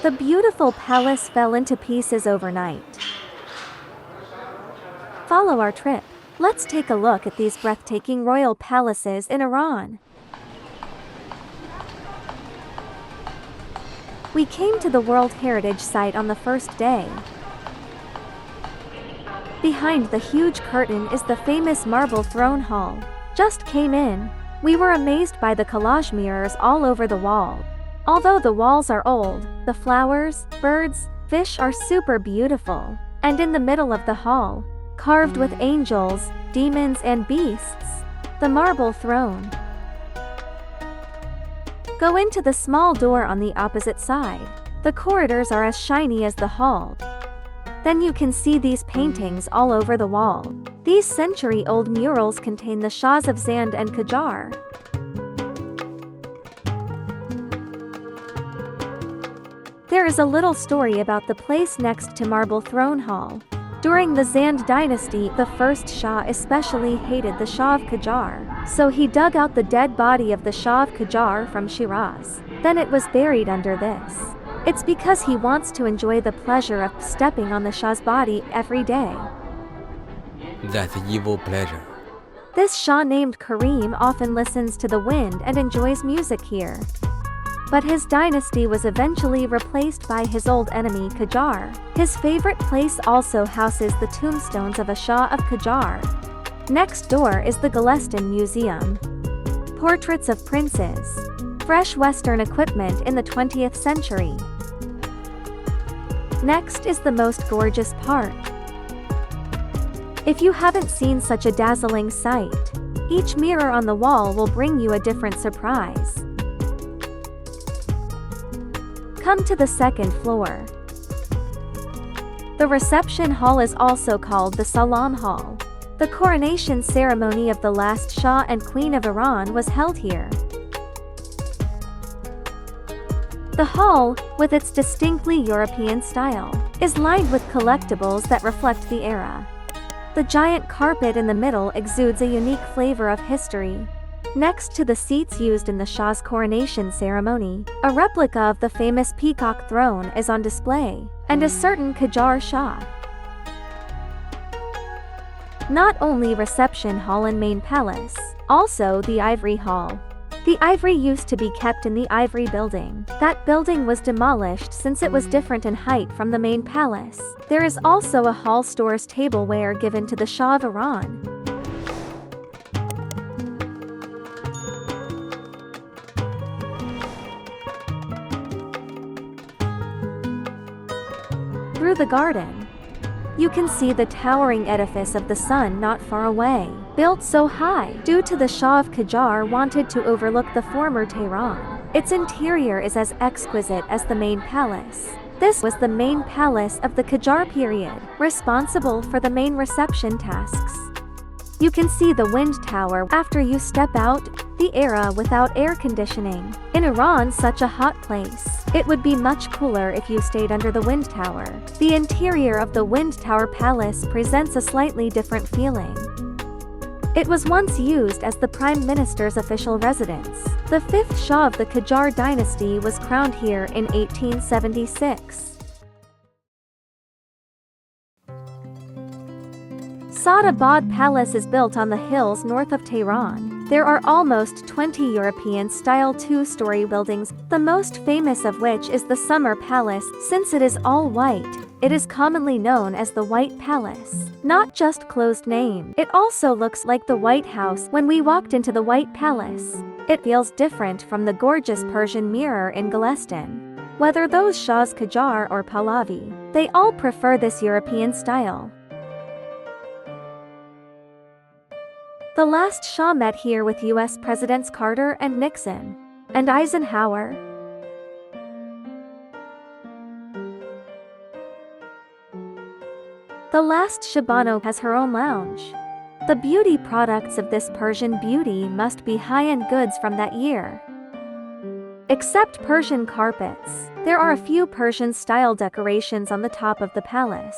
The beautiful palace fell into pieces overnight. Follow our trip. Let's take a look at these breathtaking royal palaces in Iran. We came to the World Heritage Site on the first day. Behind the huge curtain is the famous marble throne hall. Just came in. We were amazed by the collage mirrors all over the wall. Although the walls are old, the flowers, birds, fish are super beautiful. And in the middle of the hall, carved with angels, demons and beasts, the marble throne. Go into the small door on the opposite side. The corridors are as shiny as the hall. Then you can see these paintings all over the wall. These century-old murals contain the Shahs of Zand and Qajar. There is a little story about the place next to Marble Throne Hall. During the Zand dynasty, the first Shah especially hated the Shah of Qajar, so he dug out the dead body of the Shah of Qajar from Shiraz. Then it was buried under this. It's because he wants to enjoy the pleasure of stepping on the Shah's body every day. That evil pleasure. This Shah named Karim often listens to the wind and enjoys music here. But his dynasty was eventually replaced by his old enemy Qajar. His favorite place also houses the tombstones of a Shah of Qajar. Next door is the Gulestan Museum. Portraits of princes. Fresh Western equipment in the 20th century. Next is the most gorgeous part. If you haven't seen such a dazzling sight, each mirror on the wall will bring you a different surprise. Come to the second floor. The reception hall is also called the Salam Hall. The coronation ceremony of the last Shah and Queen of Iran was held here. The hall, with its distinctly European style, is lined with collectibles that reflect the era. The giant carpet in the middle exudes a unique flavor of history. Next to the seats used in the Shah's coronation ceremony, a replica of the famous peacock throne is on display, and a certain Qajar Shah. Not only reception hall and main palace, also the ivory hall. The ivory used to be kept in the ivory building. That building was demolished since it was different in height from the main palace. There is also a hall stores tableware given to the Shah of Iran. Through the garden, you can see the towering edifice of the sun not far away, built so high due to the Shah of Qajar wanted to overlook the former Tehran. Its interior is as exquisite as the main palace. This was the main palace of the Qajar period, responsible for the main reception tasks. You can see the wind tower after you step out, the era without air conditioning. In Iran, such a hot place, it would be much cooler if you stayed under the wind tower. The interior of the wind tower palace presents a slightly different feeling. It was once used as the Prime Minister's official residence. The fifth Shah of the Qajar dynasty was crowned here in 1876. Saadabad Palace is built on the hills north of Tehran. There are almost 20 European-style two-story buildings, the most famous of which is the Summer Palace. Since it is all white, it is commonly known as the White Palace. Not just closed name, it also looks like the White House. When we walked into the White Palace, it feels different from the gorgeous Persian mirror in Golestan. Whether those Shahs Qajar or Pahlavi, they all prefer this European style. The last Shah met here with US Presidents Carter and Nixon, and Eisenhower. The last Shabano has her own lounge. The beauty products of this Persian beauty must be high-end goods from that year. Except Persian carpets, there are a few Persian-style decorations on the top of the palace.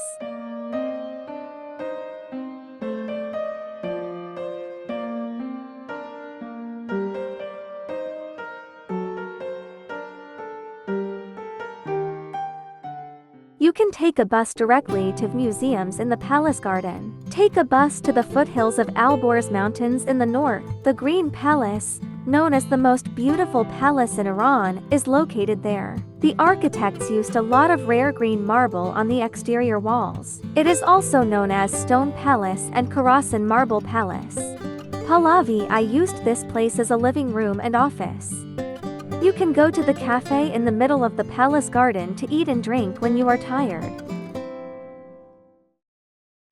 You can take a bus directly to museums in the palace garden. Take a bus to the foothills of Alborz Mountains in the north. The Green Palace, known as the most beautiful palace in Iran, is located there. The architects used a lot of rare green marble on the exterior walls. It is also known as Stone Palace and Khorasan Marble Palace. Pahlavi I used this place as a living room and office. You can go to the cafe in the middle of the palace garden to eat and drink when you are tired.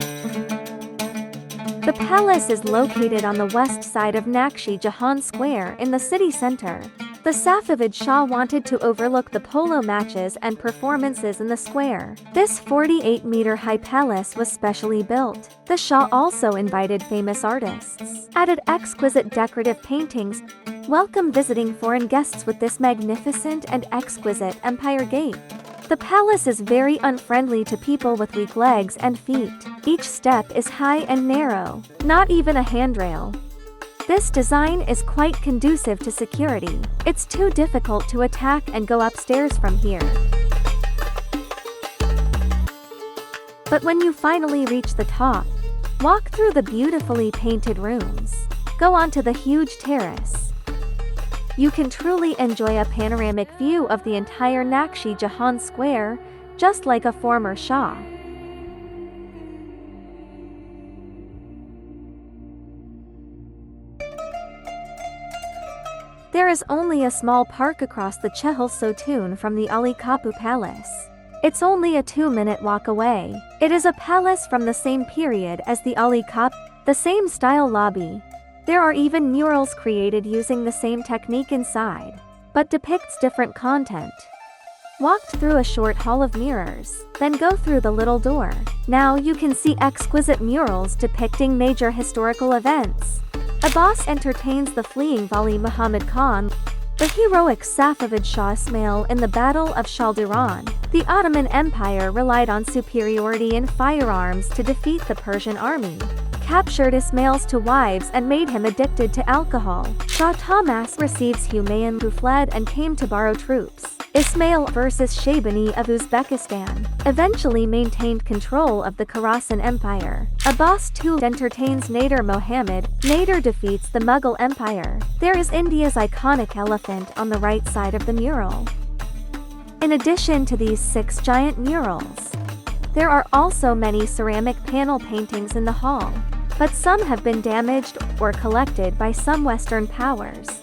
The palace is located on the west side of Nakshi Jahan Square in the city center. The Safavid Shah wanted to overlook the polo matches and performances in the square. This 48-meter-high palace was specially built. The Shah also invited famous artists, added exquisite decorative paintings, welcomed visiting foreign guests with this magnificent and exquisite empire gate. The palace is very unfriendly to people with weak legs and feet. Each step is high and narrow, not even a handrail. This design is quite conducive to security. It's too difficult to attack and go upstairs from here. But when you finally reach the top, walk through the beautifully painted rooms. Go onto the huge terrace. You can truly enjoy a panoramic view of the entire Nakshi Jahan Square, just like a former Shah. There is only a small park across the Chehel Sotoon from the Ali Qapu Palace. It's only a 2-minute walk away. It is a palace from the same period as the Ali Qapu, the same style lobby. There are even murals created using the same technique inside, but depicts different content. Walked through a short hall of mirrors, then go through the little door. Now you can see exquisite murals depicting major historical events. Abbas entertains the fleeing Vali Muhammad Khan, the heroic Safavid Shah Ismail in the Battle of Chaldiran. The Ottoman Empire relied on superiority in firearms to defeat the Persian army, captured Ismail's 2 wives and made him addicted to alcohol. Shah Tahmasp receives Humayun, who fled and came to borrow troops. Ismail versus Shaybani of Uzbekistan eventually maintained control of the Khorasan Empire. Abbas II entertains Nader Mohammed. Nader defeats the Mughal Empire. There is India's iconic elephant on the right side of the mural. In addition to these 6 giant murals, there are also many ceramic panel paintings in the hall, but some have been damaged or collected by some Western powers.